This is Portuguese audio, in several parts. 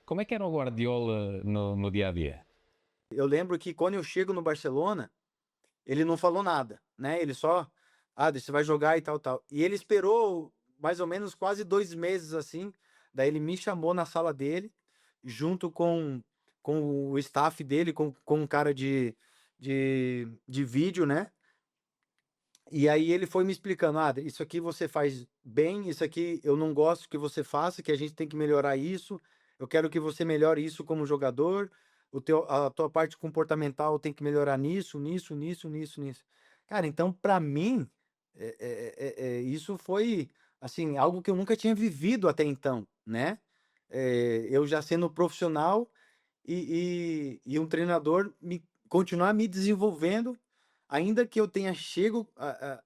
Como é que era o Guardiola no dia a dia? Eu lembro que quando eu chego no Barcelona, ele não falou nada, né? Ele só, você vai jogar e tal, tal. E ele esperou mais ou menos quase 2 meses assim. Daí ele me chamou na sala dele, junto com o staff dele, com um cara de vídeo, né? E aí ele foi me explicando, isso aqui você faz bem, isso aqui eu não gosto que você faça, que a gente tem que melhorar isso. Eu quero que você melhore isso como jogador. A tua parte comportamental tem que melhorar nisso, nisso, nisso, nisso, nisso. Cara, então pra mim, isso foi assim algo que eu nunca tinha vivido até então, né? Eu já sendo profissional e um treinador continuar me desenvolvendo, ainda que eu tenha chego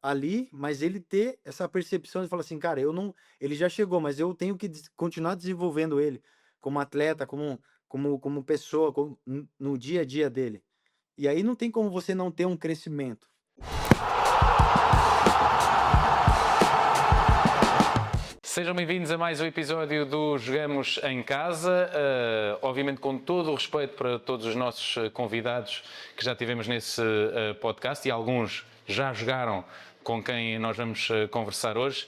ali, mas ele ter essa percepção de falar assim, cara, eu não, ele já chegou, mas eu tenho que continuar desenvolvendo ele como atleta, como pessoa, no dia a dia dele. E aí não tem como você não ter um crescimento. Sejam bem-vindos a mais um episódio do Jogamos em Casa, obviamente com todo o respeito para todos os nossos convidados que já tivemos nesse podcast e alguns já jogaram com quem nós vamos conversar hoje.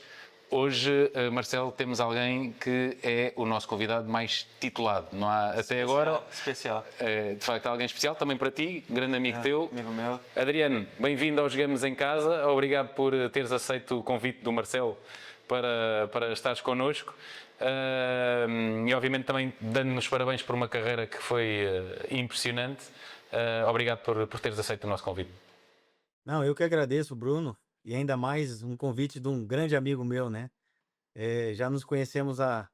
Hoje, Marcelo, temos alguém que é o nosso convidado mais titulado. Não há até Especial, agora. Especial. De facto, alguém especial também para ti, grande amigo teu. Amigo meu. Adriano, bem-vindo ao Jogamos em Casa. Obrigado por teres aceito o convite do Marcelo para estares connosco. E obviamente também dando-nos parabéns por uma carreira que foi impressionante. Obrigado por teres aceito o nosso convite. Não, eu que agradeço, Bruno, e ainda mais um convite de um grande amigo meu, né? Já nos conhecemos há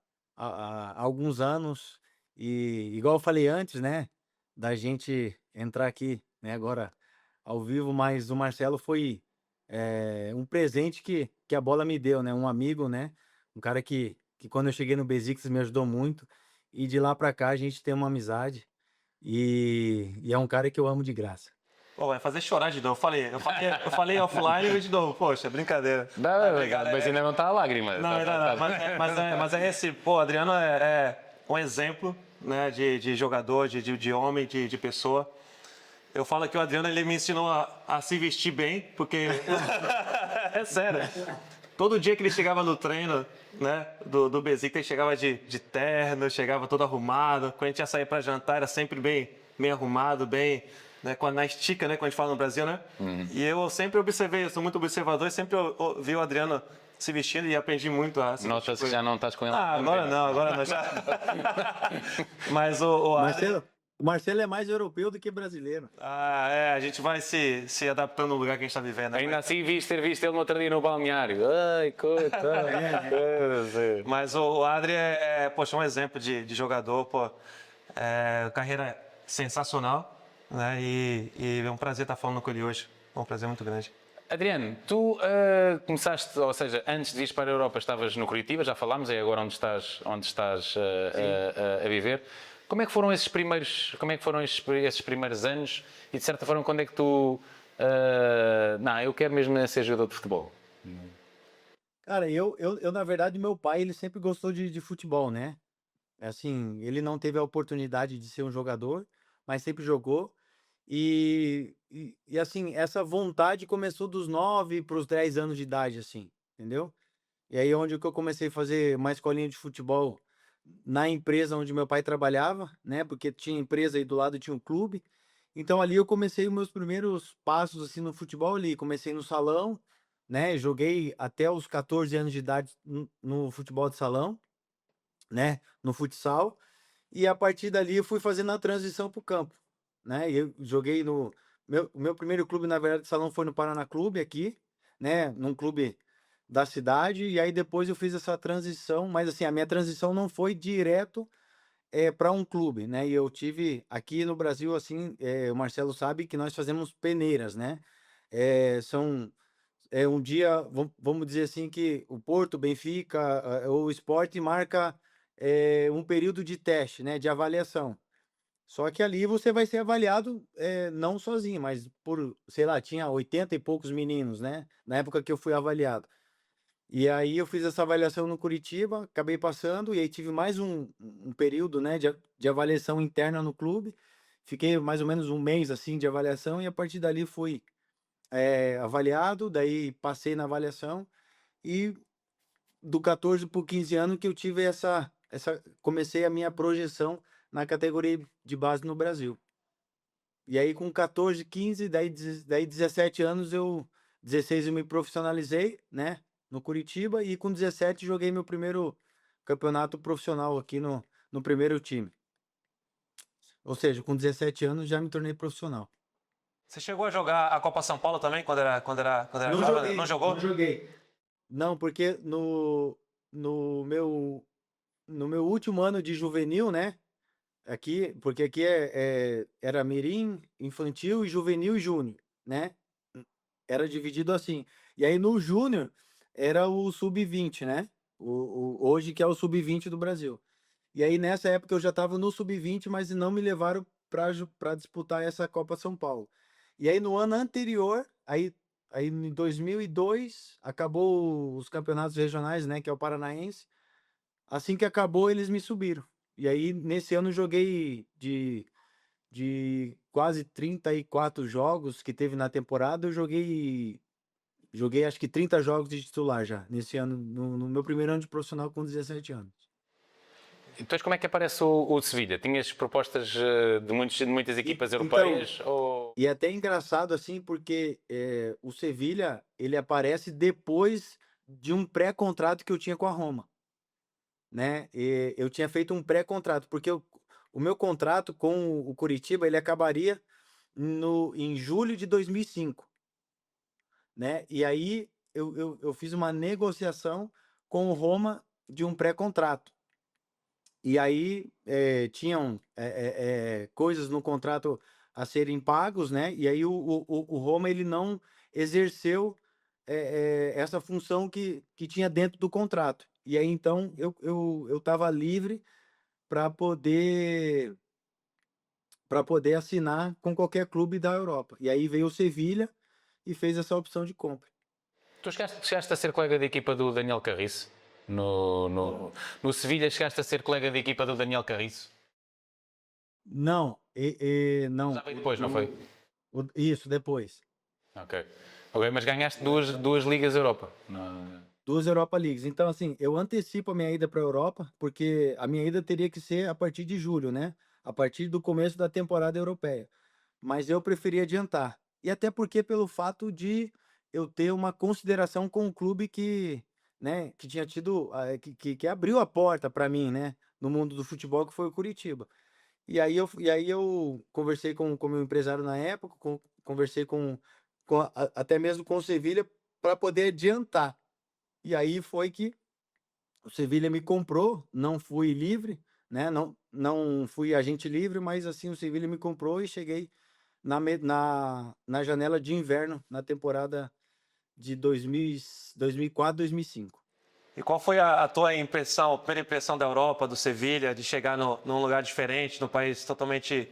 alguns anos e, igual eu falei antes, né, da gente entrar aqui, né, agora ao vivo, mas o Marcelo foi um presente que a bola me deu, né? Um amigo, né? Um cara que quando eu cheguei no Besiktas me ajudou muito e de lá pra cá a gente tem uma amizade e é um cara que eu amo de graça. Pô, vai fazer chorar de novo. Eu falei offline e de novo. Poxa, brincadeira. Obrigado, mas ainda não está a lágrima. Não, ainda não. Mas é esse, pô, Adriano é um exemplo, né, de jogador, de homem, de pessoa. Eu falo que o Adriano ele me ensinou a se vestir bem, porque é sério. Todo dia que ele chegava no treino, né, do Besiktas, ele chegava de terno, chegava todo arrumado. Quando a gente ia sair para jantar, era sempre bem arrumado, bem, né, na estica, né, quando a gente fala no Brasil, né? E eu sempre observei, eu sou muito observador, e sempre eu vi o Adriano se vestindo e aprendi muito a se Notas que já não estás com ele. agora não. Já... Mas O Marcelo é mais europeu do que brasileiro. a gente vai se adaptando no lugar que a gente está vivendo. Né? Ainda assim, ter visto ele no outro dia no balneário. Ai, coitado. Mas o Adri poxa, um exemplo de jogador, pô. Carreira sensacional, né? E é um prazer estar falando com ele hoje. É um prazer muito grande. Adriano, tu começaste, ou seja, antes de ir para a Europa estavas no Curitiba, já falámos, é agora onde estás a viver. Como é que foram esses primeiros anos e de certa forma quando é que tu eu quero mesmo ser jogador de futebol? Cara, eu na verdade, meu pai, ele sempre gostou de futebol, né? Assim, ele não teve a oportunidade de ser um jogador, mas sempre jogou. Assim, essa vontade começou dos 9 para os 10 anos de idade, assim, entendeu? E aí onde que eu comecei a fazer uma escolinha de futebol na empresa onde meu pai trabalhava, né? Porque tinha empresa e do lado tinha um clube. Então ali eu comecei os meus primeiros passos assim no futebol ali. Comecei no salão, né? Joguei até os 14 anos de idade no futebol de salão, né? No futsal. E a partir dali eu fui fazendo a transição para o campo, né? E eu joguei no o meu primeiro clube, na verdade, de salão foi no Paraná Clube aqui, né? Num clube da cidade. E aí depois eu fiz essa transição, mas assim, a minha transição não foi direto para um clube, né? E eu tive aqui no Brasil, assim, o Marcelo sabe que nós fazemos peneiras, né? São um dia, vamos dizer assim, que o Porto, Benfica, o Sport marca um período de teste, né? De avaliação. Só que ali você vai ser avaliado não sozinho, mas por, sei lá, tinha 80 e poucos meninos, né? Na época que eu fui avaliado. E aí eu fiz essa avaliação no Curitiba, acabei passando, e aí tive mais um período, né, de avaliação interna no clube. Fiquei mais ou menos um mês, assim, de avaliação, e a partir dali fui avaliado, daí passei na avaliação, e do 14 por 15 anos que eu tive comecei a minha projeção na categoria de base no Brasil. E aí com 14, 15, daí 17 anos 16 eu me profissionalizei, né, no Curitiba, e com 17 joguei meu primeiro campeonato profissional aqui no primeiro time. Ou seja, com 17 anos já me tornei profissional. Você chegou a jogar a Copa São Paulo também quando era Não jovem? joguei, Não jogou? não joguei. Não, porque no meu no meu último ano de juvenil, né? Aqui, porque aqui era mirim, infantil e juvenil e júnior, né? Era dividido assim. E aí no júnior era o sub-20, né? Hoje que é o sub-20 do Brasil. E aí nessa época eu já estava no sub-20, mas não me levaram para disputar essa Copa São Paulo. E aí no ano anterior, aí em 2002, acabou os campeonatos regionais, né? Que é o Paranaense. Assim que acabou, eles me subiram. E aí, nesse ano, eu joguei de quase 34 jogos que teve na temporada, eu joguei acho que 30 jogos de titular já, nesse ano, no meu primeiro ano de profissional com 17 anos. Então, como é que aparece o Sevilha? Tinhas propostas de muitas equipas Então, europeias? Ou... e é até engraçado assim, porque o Sevilha, ele aparece depois de um pré-contrato que eu tinha com a Roma, né? E eu tinha feito um pré-contrato, porque o meu contrato com o Curitiba, ele acabaria em julho de 2005, né? E aí eu fiz uma negociação com o Roma de um pré-contrato. E aí tinham coisas no contrato a serem pagos, né? E aí o Roma ele não exerceu essa função que tinha dentro do contrato. E aí então eu estava livre para poder assinar com qualquer clube da Europa. E aí veio o Sevilha e fez essa opção de compra. Tu chegaste a ser colega de equipa do Daniel Carriço? No Sevilha chegaste a ser colega de equipa do Daniel Carriço? Não, não. Já veio depois, não foi? Isso, depois. Ok. Ok, mas ganhaste duas Ligas Europa. Não. Duas Europa Leagues. Então, assim, eu antecipo a minha ida para a Europa, porque a minha ida teria que ser a partir de julho, né? A partir do começo da temporada europeia. Mas eu preferi adiantar. E até porque pelo fato de eu ter uma consideração com o clube que, né, que tinha tido, que abriu a porta para mim, né, no mundo do futebol, que foi o Curitiba. E aí eu conversei com o meu empresário na época, conversei até mesmo com o Sevilha para poder adiantar. E aí foi que o Sevilha me comprou, não fui livre, né? Não fui agente livre, mas assim o Sevilha me comprou e cheguei na janela de inverno, na temporada de 2004, 2005. E qual foi a tua impressão, a primeira impressão da Europa, do Sevilha, de chegar num lugar diferente, num país totalmente,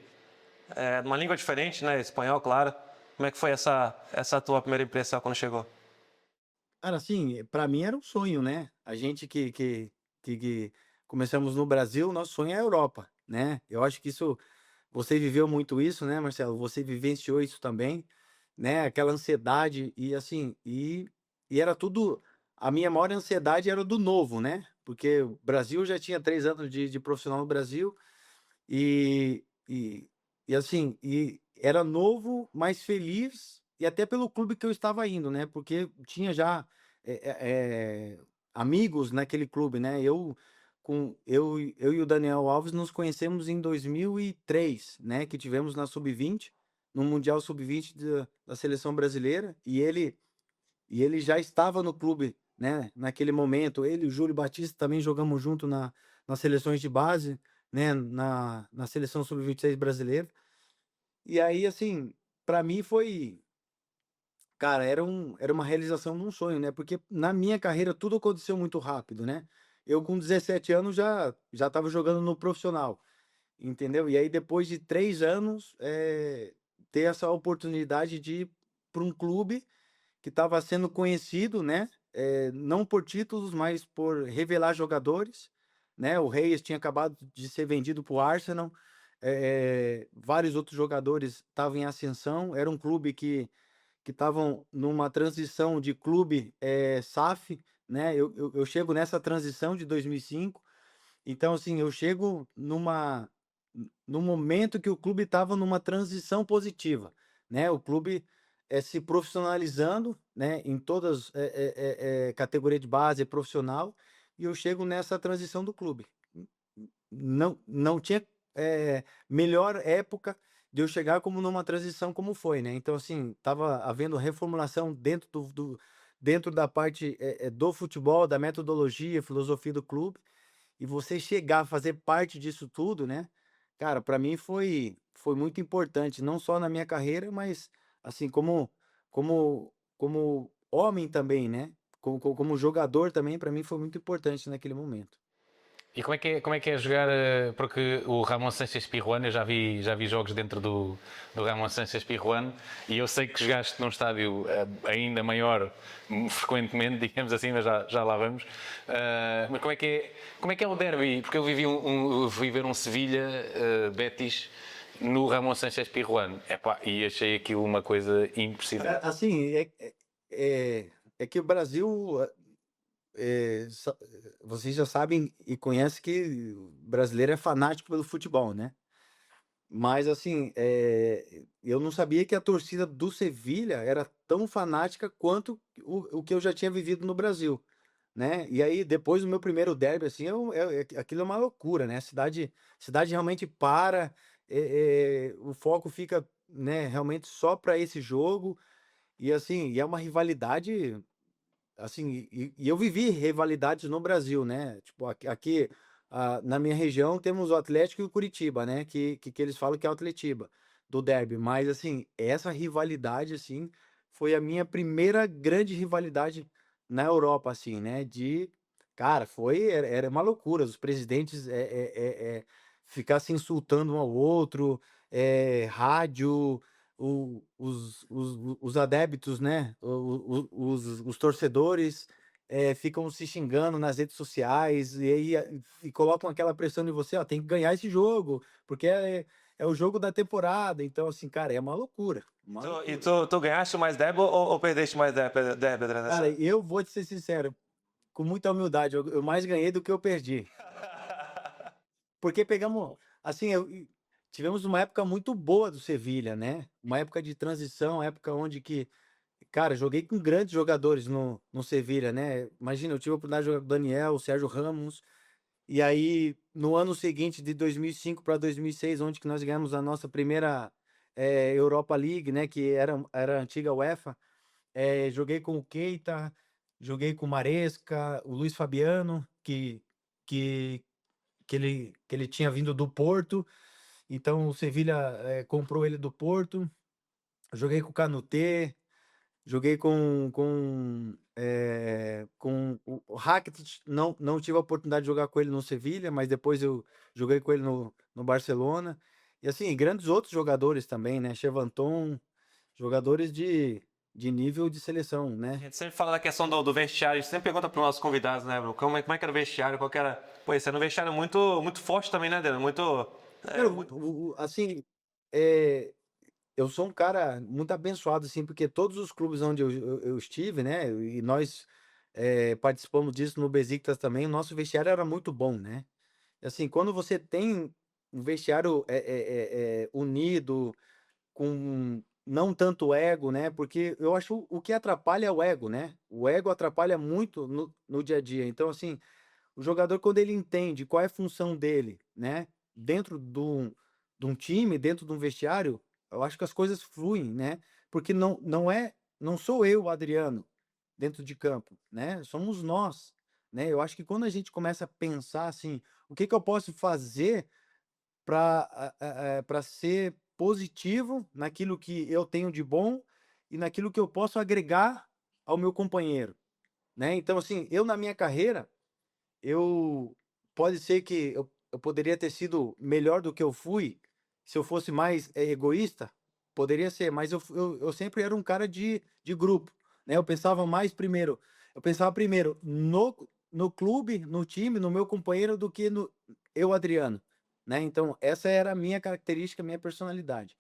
numa língua diferente, né? Espanhol, claro. Como é que foi essa tua primeira impressão quando chegou? Cara, assim, para mim era um sonho, né? A gente que começamos no Brasil, nosso sonho é a Europa, né? Eu acho que isso, você viveu muito isso, né, Marcelo? Você vivenciou isso também, né? Aquela ansiedade e assim, e era tudo. A minha maior ansiedade era do novo, né? Porque o Brasil já tinha 3 anos de profissional no Brasil e, e, e assim, e era novo, mas feliz, e até pelo clube que eu estava indo, né? Porque tinha já é, é, é, amigos naquele clube, né? Eu e o Daniel Alves nos conhecemos em 2003, né? Que tivemos na Sub-20, no Mundial Sub-20 da seleção brasileira, e ele já estava no clube, né? Naquele momento, ele e o Júlio Batista também jogamos junto nas seleções de base, né? Na seleção Sub-26 brasileira. E aí, assim, para mim foi, cara, era uma realização de um sonho, né? Porque na minha carreira tudo aconteceu muito rápido, né? Eu com 17 anos já estava jogando no profissional, entendeu? E aí depois de 3 anos, ter essa oportunidade de ir para um clube que estava sendo conhecido, né? não por títulos, mas por revelar jogadores, né? O Reyes tinha acabado de ser vendido para o Arsenal, vários outros jogadores estavam em ascensão, era um clube que estavam numa transição de clube SAF, né? Eu chego nessa transição de 2005, então assim, eu chego no momento que o clube estava numa transição positiva, né? O clube se profissionalizando, né? Em todas categoria de base, profissional, e eu chego nessa transição do clube. Não tinha melhor época de eu chegar como numa transição como foi, né? Então, assim, tava havendo reformulação dentro da parte do futebol, da metodologia, filosofia do clube, e você chegar a fazer parte disso tudo, né? Cara, para mim foi muito importante, não só na minha carreira, mas assim como homem também, né? Como jogador também, para mim foi muito importante naquele momento. E como é que é jogar? Porque o Ramon Sánchez Pizjuán, eu já vi jogos dentro do Ramon Sánchez Pizjuán e eu sei que jogaste num estádio ainda maior, frequentemente, digamos assim, mas já lá vamos. Mas como é que é o derby? Porque eu fui ver um Sevilha Betis no Ramon Sánchez Pizjuán. Epá, e achei aquilo uma coisa impressionante. Assim, é que o Brasil, vocês já sabem e conhecem que o brasileiro é fanático pelo futebol, né? Mas assim, eu não sabia que a torcida do Sevilha era tão fanática quanto o que eu já tinha vivido no Brasil, né? E aí, depois do meu primeiro derby, assim, aquilo é uma loucura, né? A cidade realmente para, o foco fica, né, realmente só para esse jogo, e assim, e é uma rivalidade. Assim, e eu vivi rivalidades no Brasil, né? Tipo, aqui na minha região temos o Atlético e o Curitiba, né? Que eles falam que é o Atletiba, do derby. Mas, assim, essa rivalidade, assim, foi a minha primeira grande rivalidade na Europa, assim, né? Cara, era uma loucura. Os presidentes ficar se insultando um ao outro, rádio os adeptos, né? Os torcedores ficam se xingando nas redes sociais e aí e colocam aquela pressão em você, ó, tem que ganhar esse jogo, porque é o jogo da temporada. Então, assim, cara, é uma loucura. Uma E loucura. tu ganhaste mais derby ou perdeste mais derby, Adriano? Cara, eu vou te ser sincero, com muita humildade, eu mais ganhei do que eu perdi. Porque pegamos, assim, tivemos uma época muito boa do Sevilha, né? Uma época de transição, época onde que cara, joguei com grandes jogadores no Sevilha, né? Imagina, eu tive a oportunidade de jogar com o Daniel, o Sérgio Ramos, e aí no ano seguinte, de 2005 para 2006, onde que nós ganhamos a nossa primeira Europa League, né? Que era a antiga UEFA, joguei com o Keita, joguei com o Maresca, o Luiz Fabiano, que, que ele tinha vindo do Porto, então o Sevilha comprou ele do Porto, joguei com o Kanouté. Joguei com o Rakitic, não tive a oportunidade de jogar com ele no Sevilha, mas depois eu joguei com ele no Barcelona. E assim, grandes outros jogadores também, né? Chevanton, jogadores de nível de seleção, A né? gente sempre fala da questão do vestiário, a gente sempre pergunta para os nossos convidados, né, Bruno? Como é que era o vestiário? Qual que era... Pô, esse era um vestiário muito forte também, né, Adriano? Cara, Muito... assim, é, eu sou um cara muito abençoado, assim, porque todos os clubes onde eu estive, né? E nós participamos disso no Besiktas também, o nosso vestiário era muito bom, né? Assim, quando você tem um vestiário unido, com não tanto ego, né? Porque eu acho o que atrapalha é o ego, né? O ego atrapalha muito no dia a dia. Então, assim, o jogador, quando ele entende qual é a função dele, né? Dentro de um time, dentro de um vestiário, eu acho que as coisas fluem, né? Porque não sou eu, Adriano, dentro de campo, né? Somos nós, né? Eu acho que quando a gente começa a pensar assim, o que que eu posso fazer para ser positivo naquilo que eu tenho de bom e naquilo que eu posso agregar ao meu companheiro, né? Então, assim, eu na minha carreira, eu pode ser que eu poderia ter sido melhor do que eu fui se eu fosse mais egoísta, poderia ser, mas eu sempre era um cara de grupo, né? Eu pensava mais primeiro, eu pensava primeiro no clube, no time, no meu companheiro, do que no eu, Adriano, né? Então, essa era a minha característica, a minha personalidade.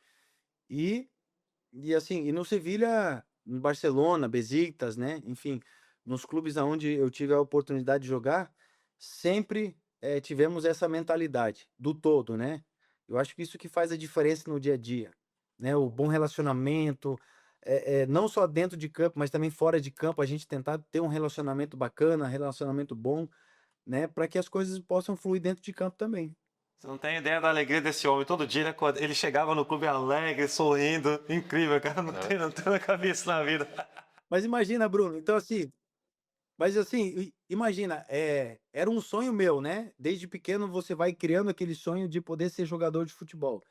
E, e assim, e no Sevilha, no Barcelona, Besiktas, né? Enfim, nos clubes aonde eu tive a oportunidade de jogar, sempre tivemos essa mentalidade do todo, né? Eu acho que isso que faz a diferença no dia a dia, né? O bom relacionamento, não só dentro de campo, mas também fora de campo, a gente tentar ter um relacionamento bacana, relacionamento bom, né? Para que as coisas possam fluir dentro de campo também. Você não tem ideia da alegria desse homem. Todo dia, né, quando ele chegava no clube alegre, sorrindo. Incrível, cara. Não tem na cabeça na vida. Mas imagina, Bruno, então assim, mas assim, imagina, era um sonho meu, né? Desde pequeno você vai criando aquele sonho de poder ser jogador de futebol.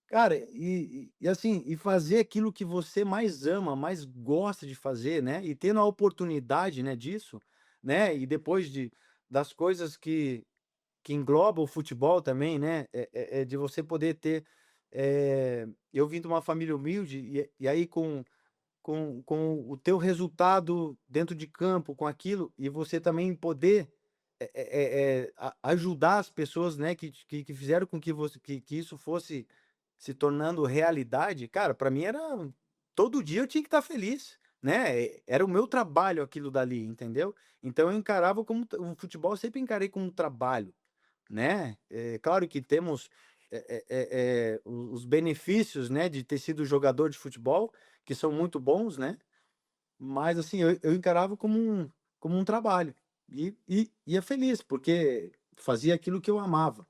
Cara, e assim, e fazer aquilo que você mais ama, mais gosta de fazer, né? E tendo a oportunidade, né, disso, né? E depois das coisas que engloba o futebol também, né? De você poder ter. Eu vim de uma família humilde, e aí com o teu resultado dentro de campo, com aquilo, e você também poder ajudar as pessoas, né, que fizeram com que que isso fosse se tornando realidade, cara, para mim era todo dia eu tinha que estar feliz, né? Era o meu trabalho aquilo dali, entendeu? Então eu encarava como o futebol eu sempre encarei como um trabalho, né? É claro que temos os benefícios, né, de ter sido jogador de futebol, que são muito bons, né? Mas assim, eu encarava como um trabalho. E ia feliz, porque fazia aquilo que eu amava,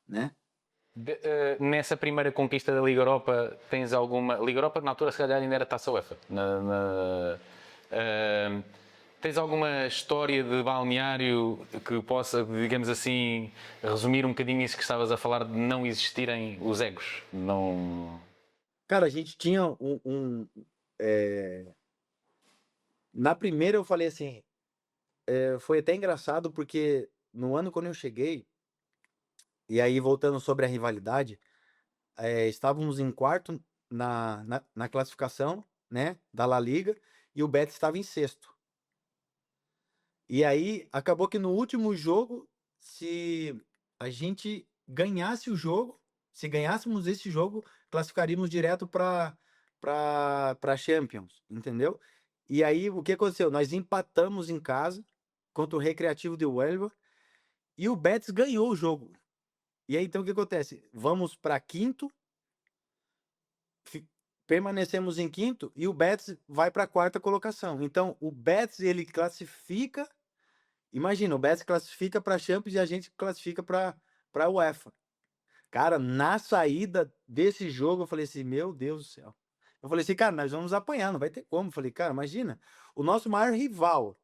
né? Nessa primeira conquista da Liga Europa, tens alguma. Liga Europa, na altura, se calhar ainda era Taça UEFA. Tens alguma história de balneário que possa, digamos assim, resumir um bocadinho isso que estavas a falar de não existirem os egos? Não. Cara, a gente tinha na primeira eu falei assim, foi até engraçado porque no ano quando eu cheguei, e aí voltando sobre a rivalidade, estávamos em quarto na classificação, né, da La Liga, e o Betis estava em sexto. E aí acabou que no último jogo, se a gente ganhasse o jogo, se ganhássemos esse jogo, classificaríamos direto para Champions, entendeu? E aí o que aconteceu? Nós empatamos em casa contra o Recreativo de Huelva e o Betis ganhou o jogo. E aí então o que acontece? Vamos para quinto, permanecemos em quinto e o Betis vai para a quarta colocação. Então o Betis ele classifica. Imagina, o Betis classifica para Champions e a gente classifica para UEFA. Cara, na saída desse jogo, eu falei assim, meu Deus do céu. Eu falei assim, cara, nós vamos apanhar, não vai ter como. Eu falei, cara, imagina, o nosso maior rival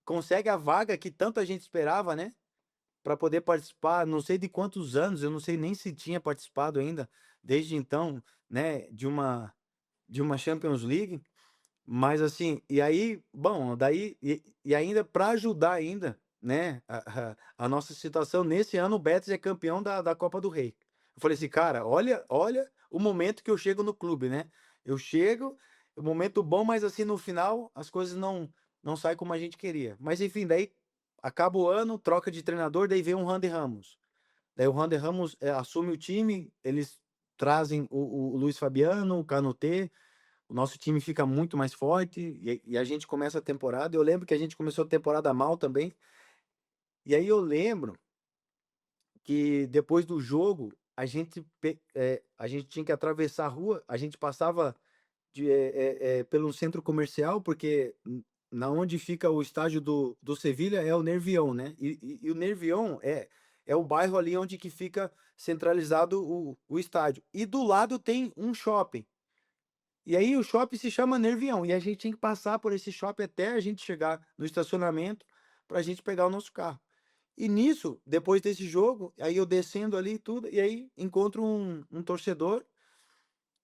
consegue a vaga que tanto a gente esperava, né? Para poder participar, não sei de quantos anos, eu não sei nem se tinha participado ainda, desde então, né, de uma Champions League. Mas assim, e aí, bom, daí, e ainda para ajudar ainda, né, a nossa situação, nesse ano o Betis é campeão da Copa do Rei. Eu falei assim, cara, olha o momento que eu chego no clube, né? Eu chego, é um momento bom, mas assim, no final as coisas não saem como a gente queria. Mas enfim, daí acaba o ano, troca de treinador, daí vem o Randy Ramos. Daí o Randy Ramos assume o time, eles trazem o Luiz Fabiano, o Canutê, o nosso time fica muito mais forte e a gente começa a temporada. Eu lembro que a gente começou a temporada mal também. E aí eu lembro que depois do jogo a gente tinha que atravessar a rua, a gente passava pelo centro comercial, porque na onde fica o estádio do Sevilha é o Nervión, né? E o Nervión é o bairro ali onde que fica centralizado o estádio. E do lado tem um shopping. E aí o shopping se chama Nervião. E a gente tinha que passar por esse shopping até a gente chegar no estacionamento para a gente pegar o nosso carro. E nisso, depois desse jogo, aí eu descendo ali e tudo, e aí encontro um torcedor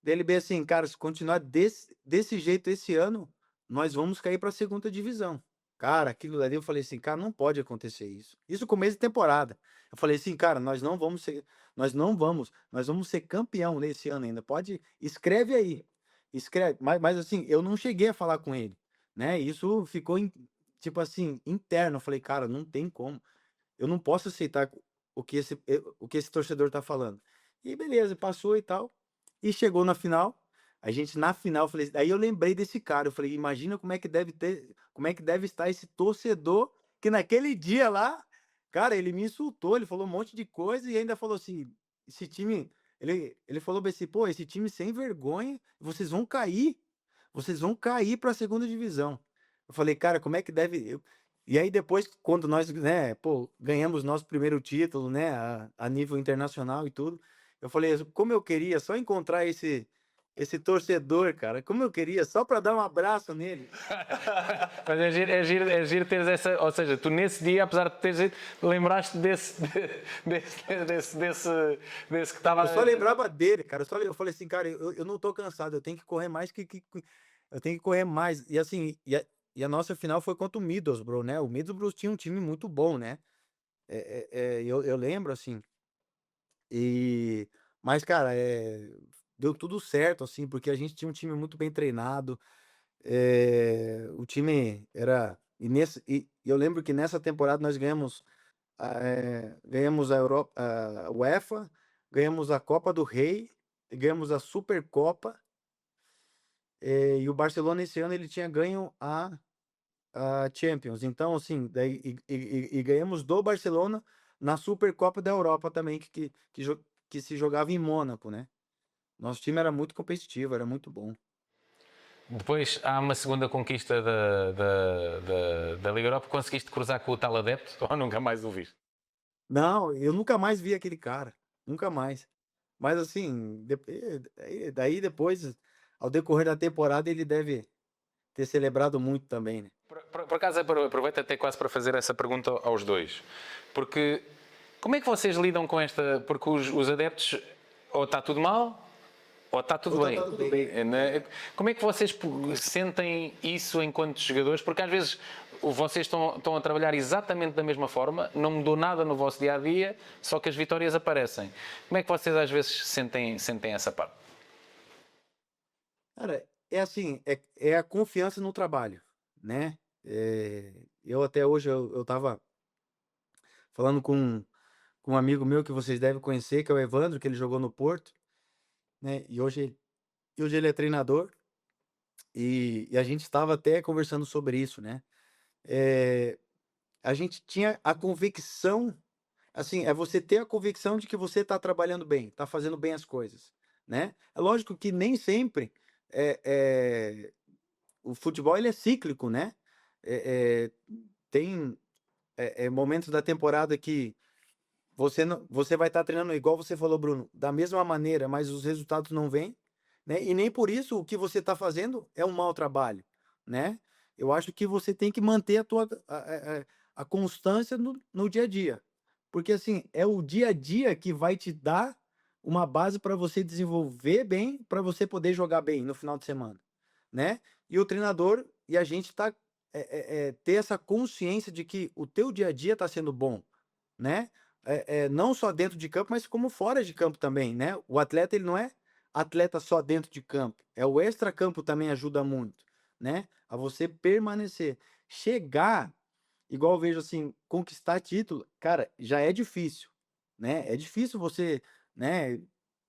dele bem assim, cara, se continuar desse jeito esse ano, nós vamos cair para a segunda divisão. Cara, aquilo ali eu falei assim, cara, não pode acontecer isso. Isso começo de temporada. Eu falei assim, cara, nós vamos ser campeão nesse ano ainda. Pode, escreve aí. Escreve, mas assim, eu não cheguei a falar com ele, né? Isso ficou tipo assim, interno. Eu falei, cara, não tem como. Eu não posso aceitar o que esse torcedor tá falando. E beleza, passou e tal. E chegou na final. A gente na final, eu falei, aí eu lembrei desse cara. Eu falei, imagina como é que deve estar esse torcedor que naquele dia lá, cara, ele me insultou, ele falou um monte de coisa e ainda falou assim, esse time, ele falou bem assim, pô, esse time sem vergonha, vocês vão cair para a segunda divisão. Eu falei, cara, como é que deve. E aí depois, quando nós, né, pô, ganhamos nosso primeiro título, né, a nível internacional e tudo, eu falei, como eu queria só encontrar esse torcedor, cara, como eu queria só para dar um abraço nele. Mas é giro teres essa. Ou seja, tu nesse dia, apesar de teres ido, lembraste desse que estava. Eu só lembrava dele, cara. Eu falei assim, cara, eu não tô cansado, eu tenho que correr mais eu tenho que correr mais. E assim, e a nossa final foi contra o Middlesbrough, né? O Middlesbrough tinha um time muito bom, né? Eu lembro, assim. E, mas, cara, deu tudo certo, assim, porque a gente tinha um time muito bem treinado. O time era. E eu lembro que nessa temporada nós ganhamos a Europa, a UEFA, ganhamos a Copa do Rei, ganhamos a Supercopa, e o Barcelona esse ano ele tinha ganho a Champions. Então, assim, daí, e ganhamos do Barcelona na Supercopa da Europa também, que se jogava em Mônaco, né? Nosso time era muito competitivo, era muito bom. Depois há uma segunda conquista da Liga Europa. Conseguiste cruzar com o tal adepto ou nunca mais o viste? Não, eu nunca mais vi aquele cara, nunca mais. Mas assim, daí depois, ao decorrer da temporada, ele deve ter celebrado muito também, né? Por acaso, aproveito até quase para fazer essa pergunta aos dois. Porque como é que vocês lidam com esta. Porque os adeptos, ou está tudo mal, ou está tudo Ou tá bem. tudo bem. Como é que vocês sentem isso enquanto jogadores? Porque às vezes vocês estão a trabalhar exatamente da mesma forma, não mudou nada no vosso dia a dia, só que as vitórias aparecem. Como é que vocês às vezes sentem essa parte? Cara, é assim, é a confiança no trabalho, né? Eu até hoje eu tava falando com um amigo meu que vocês devem conhecer, que é o Evandro, que ele jogou no Porto, né? E hoje ele é treinador e a gente estava até conversando sobre isso, né? É, a gente tinha a convicção, assim, é você ter a convicção de que você está trabalhando bem, está fazendo bem as coisas, né? É lógico que nem sempre é, é, o futebol ele é cíclico, né? Tem momentos da temporada que você vai estar treinando igual você falou, Bruno, da mesma maneira, mas os resultados não vêm, né? E nem por isso o que você está fazendo é um mau trabalho, né? Eu acho que você tem que manter a constância no dia a dia, porque assim é o dia a dia que vai te dar uma base para você desenvolver bem, para você poder jogar bem no final de semana, né? E o treinador e a gente tá ter essa consciência de que o teu dia a dia está sendo bom, né? Não só dentro de campo, mas como fora de campo também, né? O atleta ele não é atleta só dentro de campo, o extracampo também ajuda muito, né? A você permanecer, chegar, igual eu vejo assim, conquistar título, cara, já é difícil, né? É difícil você, né,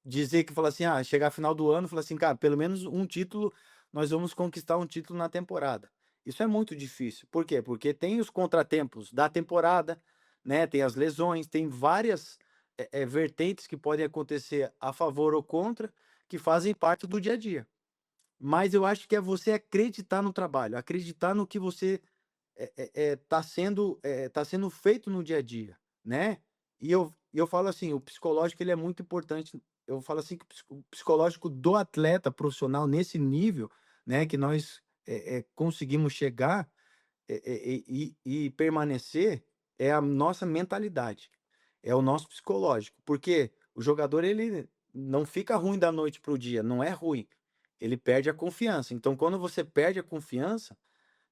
dizer que fala assim, chegar a final do ano, fala assim, cara, pelo menos um título, nós vamos conquistar um título na temporada. Isso é muito difícil. Por quê? Porque tem os contratempos da temporada, né? Tem as lesões, tem várias vertentes que podem acontecer a favor ou contra, que fazem parte do dia a dia. Mas eu acho que é você acreditar no trabalho, acreditar no que você tá sendo feito no dia a dia, né? E eu falo assim, o psicológico ele é muito importante. Eu falo assim que o psicológico do atleta profissional nesse nível, né, que nós conseguimos chegar e permanecer é a nossa mentalidade, é o nosso psicológico, porque o jogador ele não fica ruim da noite para o dia, não é ruim, ele perde a confiança. Então, quando você perde a confiança,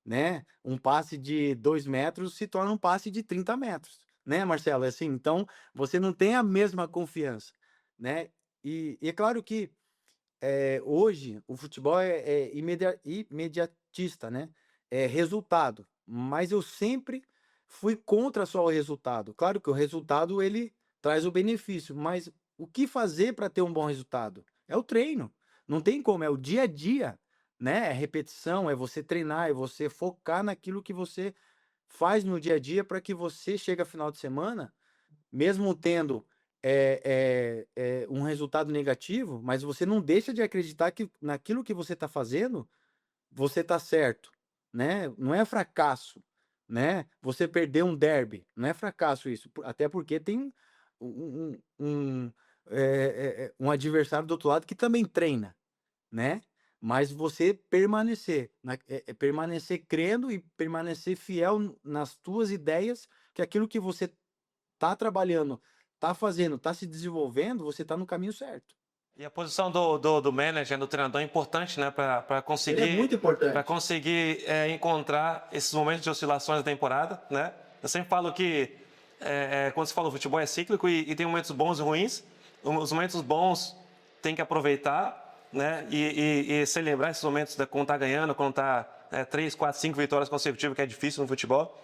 né, um passe de 2 metros se torna um passe de 30 metros, né, Marcelo? É assim, então você não tem a mesma confiança, né? E é claro que hoje o futebol é imediatista, né? É resultado. mas eu sempre fui contra só o resultado. Claro que o resultado ele traz o benefício, mas o que fazer para ter um bom resultado? É o treino. Não tem como, é o dia a dia, né? É repetição, é você treinar, é você focar naquilo que você faz no dia a dia para que você chegue ao final de semana, mesmo tendo um resultado negativo, mas você não deixa de acreditar que naquilo que você está fazendo, você está certo, né? Não é fracasso, né? Você perder um derby, não é fracasso isso, até porque tem um adversário do outro lado que também treina, né? Mas você permanecer, permanecer crendo e permanecer fiel nas tuas ideias, que aquilo que você tá trabalhando, tá fazendo, tá se desenvolvendo, você tá no caminho certo. E a posição do manager, do treinador é importante, né, para Ele é conseguir, muito importante. para conseguir encontrar esses momentos de oscilações da temporada, né? Eu sempre falo que quando se fala o futebol é cíclico e tem momentos bons e ruins. Os momentos bons tem que aproveitar, né, e celebrar esses momentos quando tá ganhando, quando tá 3, 4, 5 vitórias consecutivas, que é difícil no futebol.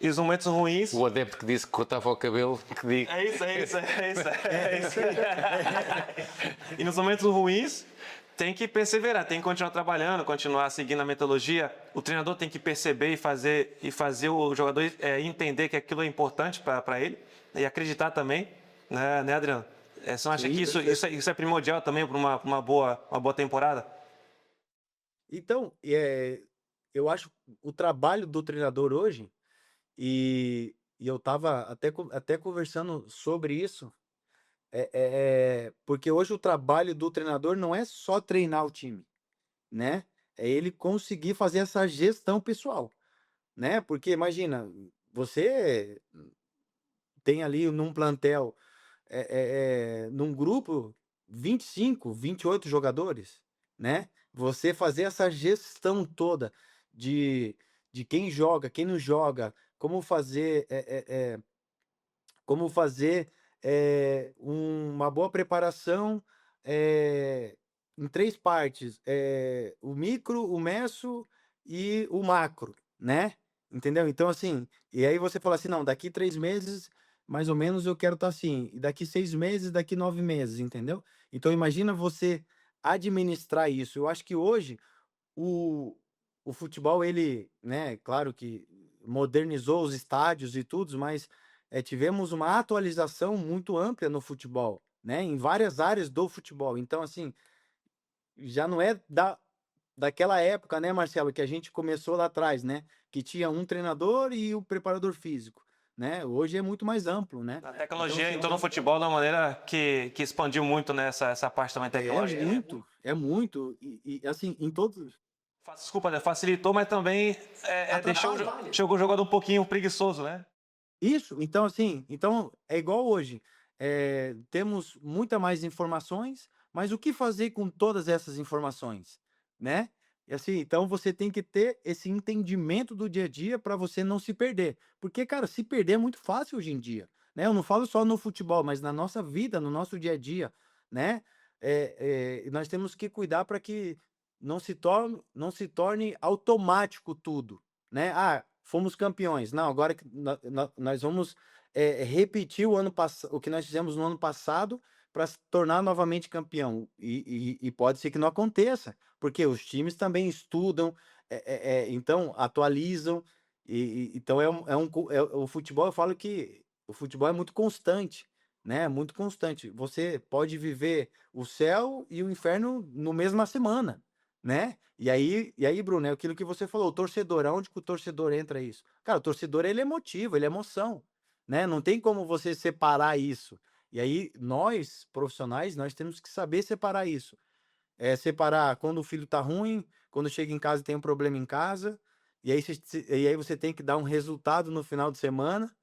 E os momentos ruins. O adepto que disse que cortava o cabelo, que diga. É isso. E nos momentos ruins, tem que perseverar, tem que continuar trabalhando, continuar seguindo a metodologia. O treinador tem que perceber e fazer o jogador entender que aquilo é importante para ele e acreditar também, né, Adriano? Você não acha Sim, que isso é primordial também para uma boa temporada? Então, eu acho o trabalho do treinador hoje, e eu estava até conversando sobre isso, porque hoje o trabalho do treinador não é só treinar o time, né? É ele conseguir fazer essa gestão pessoal, né? Porque imagina, você tem ali num plantel, num grupo, 25, 28 jogadores, né? Você fazer essa gestão toda de, de quem joga, quem não joga, como fazer uma boa preparação em três partes: o micro, o meso e o macro, né? Entendeu? Então, assim, e aí você fala assim: não, daqui 3 meses, mais ou menos, eu quero estar assim, e daqui 6 meses, daqui 9 meses, entendeu? Então, imagina você administrar isso. Eu acho que hoje o, o futebol, ele, né, claro que modernizou os estádios e tudo, mas tivemos uma atualização muito ampla no futebol, né, em várias áreas do futebol. Então, assim, já não é daquela época, né, Marcelo, que a gente começou lá atrás, né, que tinha um treinador e o preparador físico, né? Hoje é muito mais amplo, né? A Então, tecnologia assim, entrou no futebol de uma maneira que expandiu muito, né, essa parte também tecnológica. é muito, e assim, em todos. Desculpa, né, facilitou, mas também deixou o jogador um pouquinho preguiçoso, né? Isso, então assim, então é igual hoje. Temos muita mais informações, mas o que fazer com todas essas informações, né? E assim, então você tem que ter esse entendimento do dia a dia para você não se perder. Porque, cara, se perder é muito fácil hoje em dia, né? Eu não falo só no futebol, mas na nossa vida, no nosso dia a dia, né? Nós temos que cuidar para que não se torne automático tudo, né? Ah, fomos campeões. Não, agora que nós vamos repetir o que nós fizemos no ano passado para se tornar novamente campeão. E pode ser que não aconteça, porque os times também estudam, então atualizam. Então o futebol, eu falo que o futebol é muito constante, né? Muito constante. Você pode viver o céu e o inferno no mesma semana, né? E aí, Bruno, é aquilo que você falou, o torcedor, aonde que o torcedor entra isso? Cara, o torcedor, ele é emotivo, ele é emoção, né? Não tem como você separar isso. E aí, nós, profissionais, nós temos que saber separar isso. Separar quando o filho tá ruim, quando chega em casa e tem um problema em casa, e aí você tem que dar um resultado no final de semana,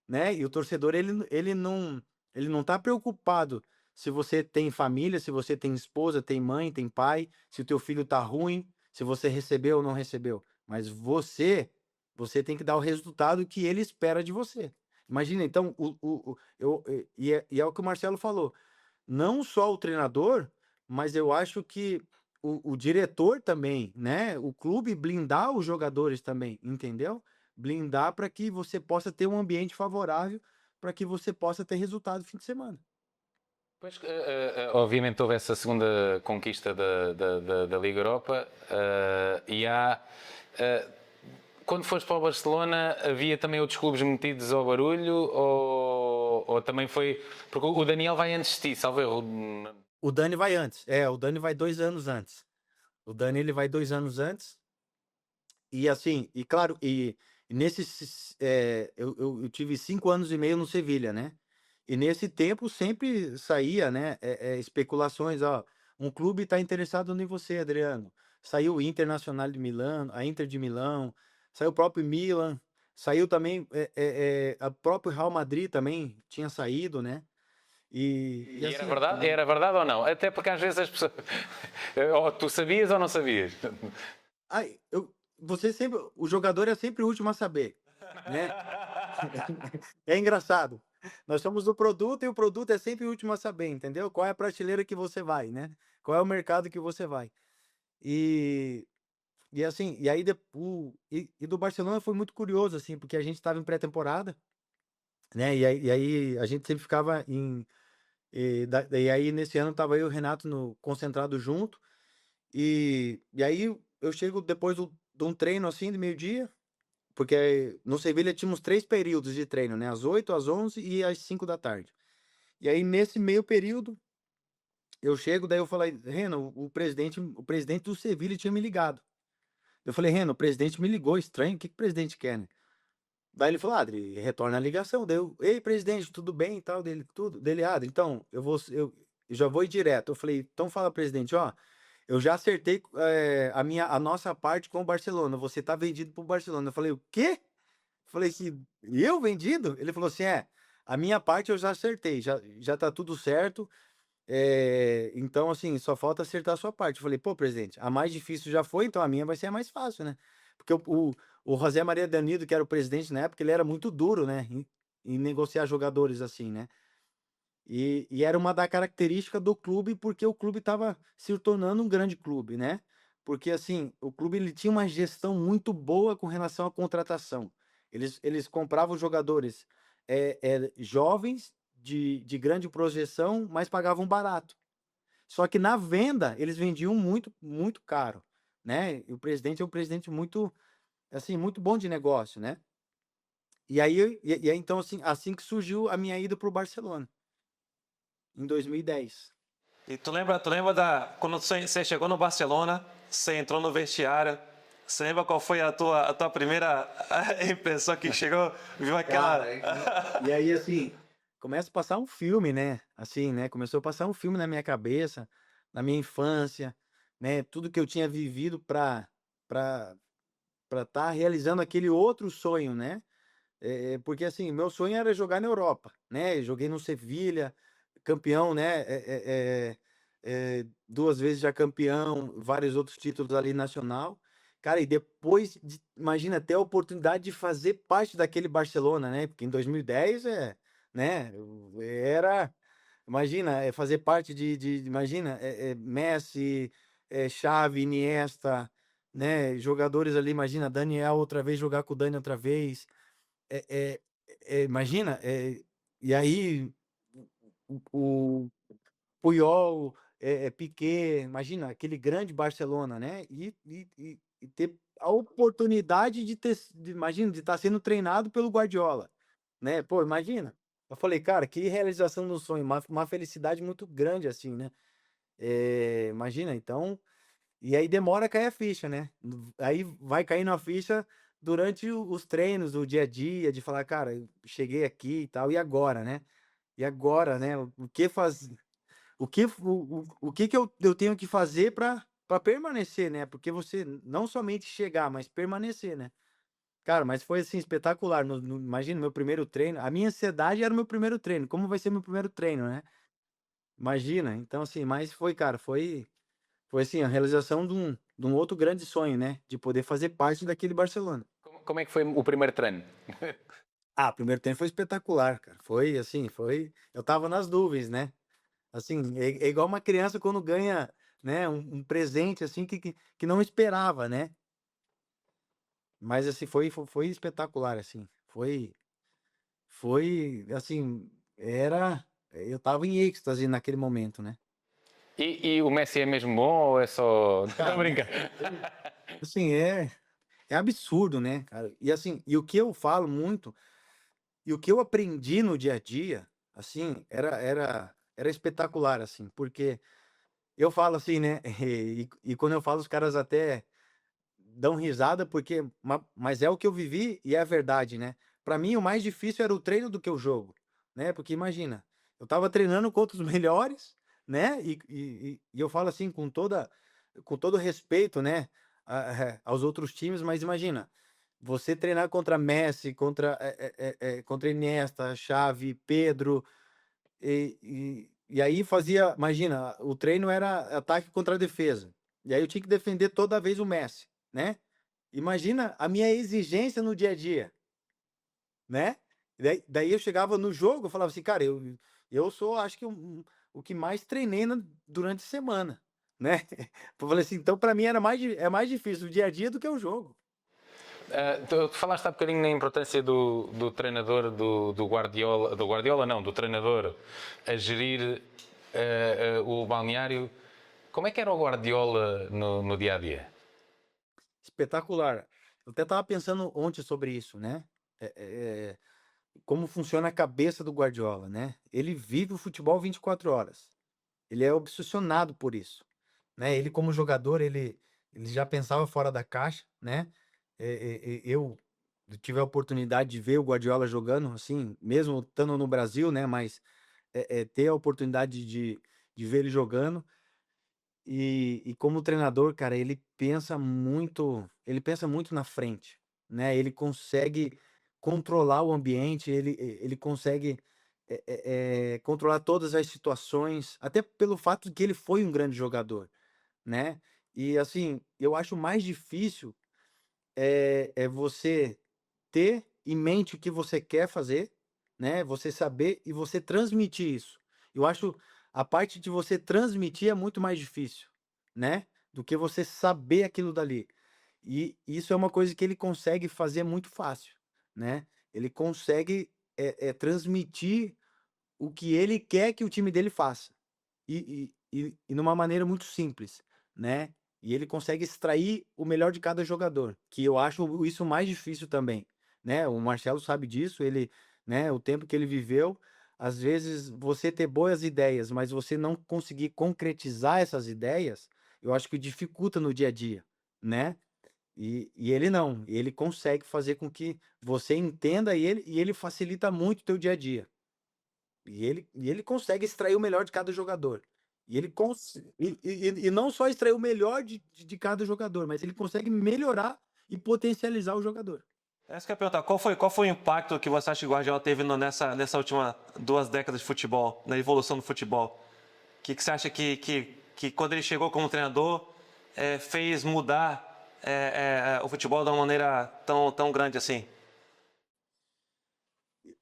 né? E o torcedor, ele não tá preocupado se você tem família, se você tem esposa, tem mãe, tem pai, se o teu filho tá ruim, se você recebeu ou não recebeu. Mas você tem que dar o resultado que ele espera de você. Imagina, então, e é o que o Marcelo falou. Não só o treinador, mas eu acho que o diretor também, né? O clube blindar os jogadores também, entendeu? blindar para que você possa ter um ambiente favorável para que você possa ter resultado no fim de semana. Pois, obviamente houve essa segunda conquista da Liga Europa e quando foste para o Barcelona havia também outros clubes metidos ao barulho ou também foi... Porque o Daniel vai antes de ti, salvo erro. O Dani vai antes, o Dani vai 2 anos antes. O Dani ele vai 2 anos antes e assim, e claro, e nesses, eu tive 5 anos e meio no Sevilha, né? E nesse tempo sempre saía, né, especulações, ó, um clube está interessado em você, Adriano. Saiu o Internacional de Milão, a Inter de Milão, saiu o próprio Milan, saiu também, a próprio Real Madrid também tinha saído, né? E E assim, era verdade ou não? Até porque às vezes as pessoas... ou tu sabias ou não sabias? ai, você sempre, o jogador é sempre o último a saber, né? É engraçado. Nós somos o produto e o produto é sempre o último a saber, entendeu? Qual é a prateleira que você vai, né? Qual é o mercado que você vai. E, e assim, e aí e do Barcelona foi muito curioso, assim, porque a gente estava em pré-temporada, né? E aí a gente sempre ficava em. E aí nesse ano tava eu e o Renato concentrado junto. E aí eu chego depois de um treino assim, de meio-dia. Porque no Sevilha tínhamos 3 períodos de treino, né? Às 8, às 11 e às 5 da tarde. E aí, nesse meio período, eu chego, daí eu falei, Reno, o presidente do Sevilha tinha me ligado. Eu falei, Reno, o presidente me ligou, estranho, o que que o presidente quer, né? Daí ele falou, Adri, retorna a ligação. Deu, ei, presidente, tudo bem e tal, dele, tudo. Dele, Adri, então, eu já vou ir direto. Eu falei, então fala, presidente, ó, eu já acertei a nossa parte com o Barcelona, você tá vendido pro Barcelona. Eu falei, o quê? Falei que eu vendido? Ele falou assim: a minha parte eu já acertei, já tá tudo certo. Então, assim, só falta acertar a sua parte. Eu falei, pô, presidente, a mais difícil já foi, então a minha vai ser a mais fácil, né? Porque o José Maria Danido, que era o presidente na época, ele era muito duro, né? Em negociar jogadores assim, né? E era uma da característica do clube, porque o clube estava se tornando um grande clube, né? Porque assim, o clube ele tinha uma gestão muito boa com relação à contratação. Eles compravam jogadores jovens, de grande projeção, mas pagavam barato. Só que na venda, eles vendiam muito, muito caro, né? E o presidente é um presidente muito, assim, muito bom de negócio, né? E aí então, assim que surgiu a minha ida para o Barcelona em 2010. E tu lembra quando você chegou no Barcelona, você entrou no vestiário, você lembra qual foi a tua primeira impressão que chegou, viu aquela... Cara, e aí assim, começa a passar um filme, né? Assim, né? Começou a passar um filme na minha cabeça, na minha infância, né? Tudo que eu tinha vivido para para estar realizando aquele outro sonho, né? Porque assim, meu sonho era jogar na Europa, né? Joguei no Sevilha, campeão, né? 2 vezes já campeão, vários outros títulos ali nacional. Cara, e depois, imagina, ter a oportunidade de fazer parte daquele Barcelona, né? Porque em 2010 né? Imagina, fazer parte imagina, Messi, Xavi, Iniesta, né? Jogadores ali, imagina, Daniel outra vez jogar com o Dani outra vez. É, é, imagina, e aí o Puyol, Piqué, imagina aquele grande Barcelona, né? E ter a oportunidade imagina, de estar sendo treinado pelo Guardiola, né? Pô, imagina. Eu falei, cara, que realização do sonho, uma felicidade muito grande assim, né? Imagina, então, e aí demora a cair a ficha, né? Aí vai caindo a ficha durante os treinos, do dia a dia, de falar, cara, eu cheguei aqui e tal, e agora, né? E agora, né? O que faz, o que eu tenho que fazer para permanecer, né? Porque você não somente chegar, mas permanecer, né? Cara, mas foi assim espetacular. Imagina, meu primeiro treino, a minha ansiedade era o meu primeiro treino. Como vai ser meu primeiro treino, né? Imagina. Então assim, mas foi, cara, foi assim, a realização de um outro grande sonho, né? De poder fazer parte daquele Barcelona. Como é que foi o primeiro treino? O primeiro tempo foi espetacular, cara. Foi assim, eu tava nas nuvens, né? Assim, é igual uma criança quando ganha, né, um presente assim que não esperava, né? Mas assim, foi espetacular, assim. Foi, assim, eu tava em êxtase naquele momento, né? E o Messi é mesmo bom ou é só. Estou a Cara, brincar. assim, é absurdo, né, cara? E assim, e o que eu falo muito, e o que eu aprendi no dia a dia, assim, era espetacular, assim, porque eu falo assim, né? E quando eu falo, os caras até dão risada, porque, mas é o que eu vivi e é a verdade, né? Para mim, o mais difícil era o treino do que o jogo, né? Porque imagina, eu tava treinando contra os melhores, né? E eu falo assim com todo respeito, né? Aos outros times, mas imagina, você treinar contra Messi, contra Iniesta, Xavi, Pedro, e aí fazia, imagina, o treino era ataque contra defesa. E aí eu tinha que defender toda vez o Messi, né? Imagina a minha exigência no dia a dia, né? Daí eu chegava no jogo, eu falava assim, cara, eu sou, acho que o que mais treinei durante a semana, né? Eu falei assim, então para mim é mais difícil o dia a dia do que o jogo. Tu falaste há bocadinho na importância do treinador, do Guardiola não, do treinador a gerir o balneário. Como é que era o Guardiola no dia a dia? Espetacular. Eu até estava pensando ontem sobre isso, né? É, é, como funciona a cabeça do Guardiola, né? Ele vive o futebol 24 horas. Ele é obsessionado por isso, né? Ele como jogador, ele já pensava fora da caixa, né? Eu tive a oportunidade de ver o Guardiola jogando, assim, mesmo estando no Brasil, né? Mas ter a oportunidade de ver ele jogando e como treinador, cara, ele pensa muito na frente, né? Ele consegue controlar o ambiente, ele consegue controlar todas as situações, até pelo fato de que ele foi um grande jogador, né? E assim, eu acho mais difícil é você ter em mente o que você quer fazer, né? Você saber e você transmitir isso. Eu acho a parte de você transmitir é muito mais difícil, né? Do que você saber aquilo dali. E isso é uma coisa que ele consegue fazer muito fácil, né? Ele consegue transmitir o que ele quer que o time dele faça. E numa maneira muito simples, né? E ele consegue extrair o melhor de cada jogador, que eu acho isso mais difícil também, né? O Marcelo sabe disso, ele, né, o tempo que ele viveu, às vezes você ter boas ideias, mas você não conseguir concretizar essas ideias, eu acho que dificulta no dia a dia, né? E ele não, ele consegue fazer com que você entenda e ele facilita muito o teu dia a dia. E ele consegue extrair o melhor de cada jogador. E não só extrair o melhor de cada jogador, mas ele consegue melhorar e potencializar o jogador. Essa que eu ia perguntar, qual foi o impacto que você acha que o Guardiola teve nessa última 2 décadas de futebol, na evolução do futebol? O que você acha que quando ele chegou como treinador, fez mudar o futebol de uma maneira tão grande assim?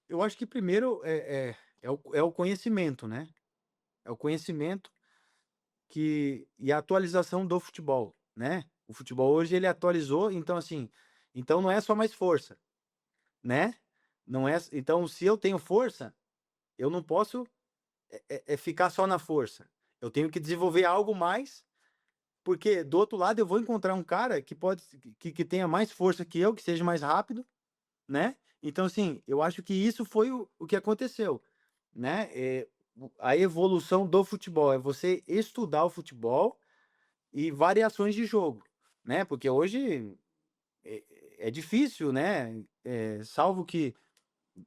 Eu acho que primeiro é o conhecimento, né? É o conhecimento e a atualização do futebol, né? O futebol hoje ele atualizou, então assim, então não é só mais força, né? Não é, então se eu tenho força, eu não posso ficar só na força. Eu tenho que desenvolver algo mais, porque do outro lado eu vou encontrar um cara que pode que tenha mais força que eu, que seja mais rápido, né? Então, assim, eu acho que isso foi o que aconteceu, né? A evolução do futebol é você estudar o futebol e variações de jogo, né? Porque hoje é difícil, né? Salvo que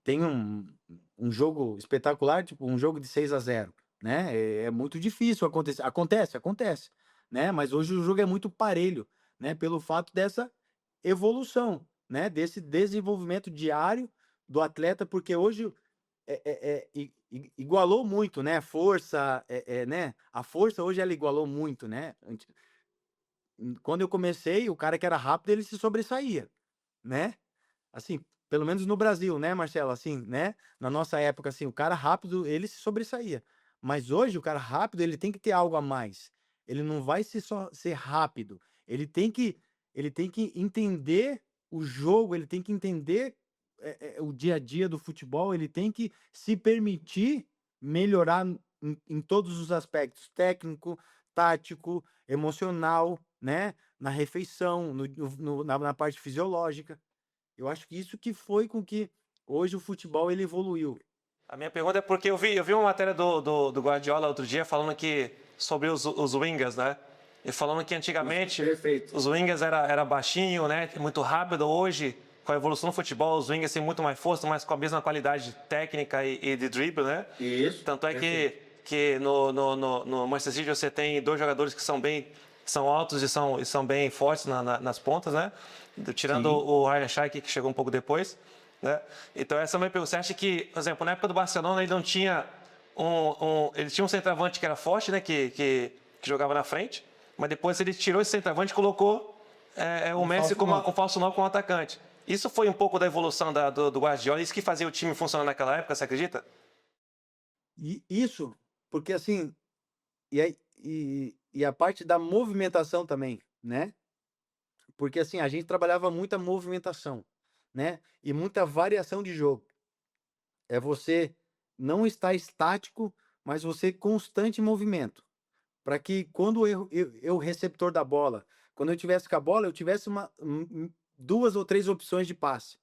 tem um jogo espetacular, tipo um jogo de 6-0, né? É muito difícil acontecer. Acontece, né? Mas hoje o jogo é muito parelho, né? Pelo fato dessa evolução, né? Desse desenvolvimento diário do atleta, porque hoje igualou muito, né? Força, né? A força hoje ela igualou muito, né? Quando eu comecei, o cara que era rápido ele se sobressaía, né? Assim, pelo menos no Brasil, né, Marcelo? Assim, né? Na nossa época, assim, o cara rápido, ele se sobressaía. Mas hoje, o cara rápido, ele tem que ter algo a mais. Ele não vai só ser rápido. Ele tem que entender o jogo, ele tem que entender o dia a dia do futebol, ele tem que se permitir melhorar em todos os aspectos, técnico, tático, emocional, né? Na refeição, na parte fisiológica. Eu acho que isso que foi com que hoje o futebol ele evoluiu. A minha pergunta é porque eu vi uma matéria do Guardiola outro dia falando que sobre os wingers, né? E falando que antigamente Perfeito. os wingers era baixinho, né? Muito rápido. Hoje, com a evolução do futebol, os wingers têm muito mais força, mas com a mesma qualidade técnica e de drible, né? Isso. Tanto é que no Manchester City você tem 2 jogadores que são altos e são bem fortes nas pontas, né? Tirando o Ryan Shaikh, que chegou um pouco depois, né? Então essa é a minha pergunta. Você acha que, por exemplo, na época do Barcelona ele não tinha ele tinha um centroavante que era forte, né? Que jogava na frente, mas depois ele tirou esse centroavante e colocou o Messi como um falso 9 como atacante. Isso foi um pouco da evolução do Guardiola, isso que fazia o time funcionar naquela época, você acredita? E isso, porque assim, e a parte da movimentação também, né? Porque assim, a gente trabalhava muita movimentação, né? E muita variação de jogo. É você não estar estático, mas você constante em movimento. Para que quando eu receptor da bola, quando eu tivesse com a bola, eu tivesse 2 ou 3 opções de passe.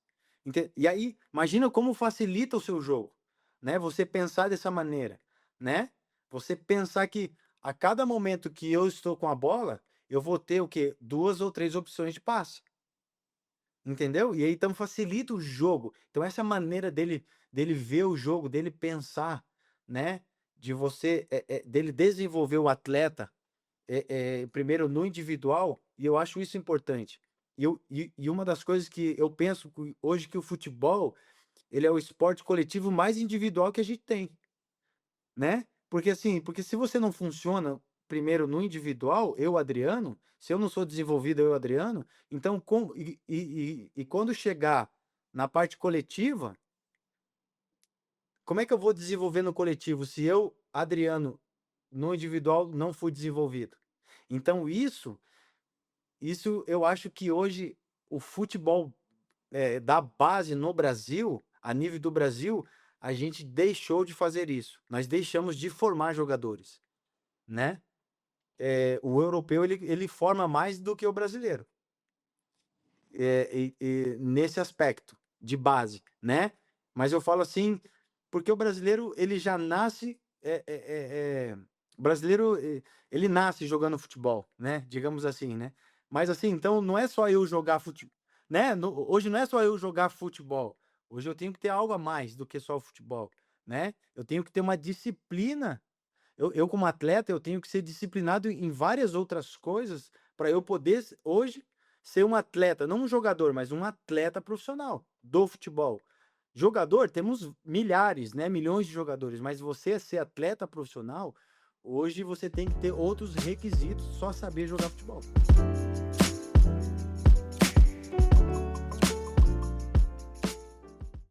E aí, imagina como facilita o seu jogo, né? Você pensar dessa maneira, né? Você pensar que a cada momento que eu estou com a bola, eu vou ter o quê? 2 ou 3 opções de passe. Entendeu? E aí então facilita o jogo. Então essa é a maneira dele ver o jogo, dele pensar, né? De você dele desenvolver o atleta primeiro no individual, e eu acho isso importante. E uma das coisas que eu penso hoje que o futebol ele é o esporte coletivo mais individual que a gente tem, né? Porque assim, porque se você não funciona primeiro no individual, eu, Adriano, se eu não sou desenvolvido, eu, Adriano, então e quando chegar na parte coletiva, como é que eu vou desenvolver no coletivo se eu, Adriano, no individual não fui desenvolvido? Então isso eu acho que hoje o futebol da base no Brasil, a nível do Brasil, a gente deixou de fazer isso. Nós deixamos de formar jogadores, né? O europeu ele forma mais do que o brasileiro. Nesse aspecto de base, né? Mas eu falo assim, porque o brasileiro ele já nasce, o brasileiro ele nasce jogando futebol, né? Digamos assim, né? Mas assim, então não é só eu jogar futebol, né? Hoje não é só eu jogar futebol. Hoje eu tenho que ter algo a mais do que só o futebol, né? Eu tenho que ter uma disciplina. Eu como atleta, eu tenho que ser disciplinado em várias outras coisas para eu poder hoje ser um atleta, não um jogador, mas um atleta profissional do futebol. Jogador, temos milhares, né, milhões de jogadores, mas você ser atleta profissional, hoje você tem que ter outros requisitos, só saber jogar futebol.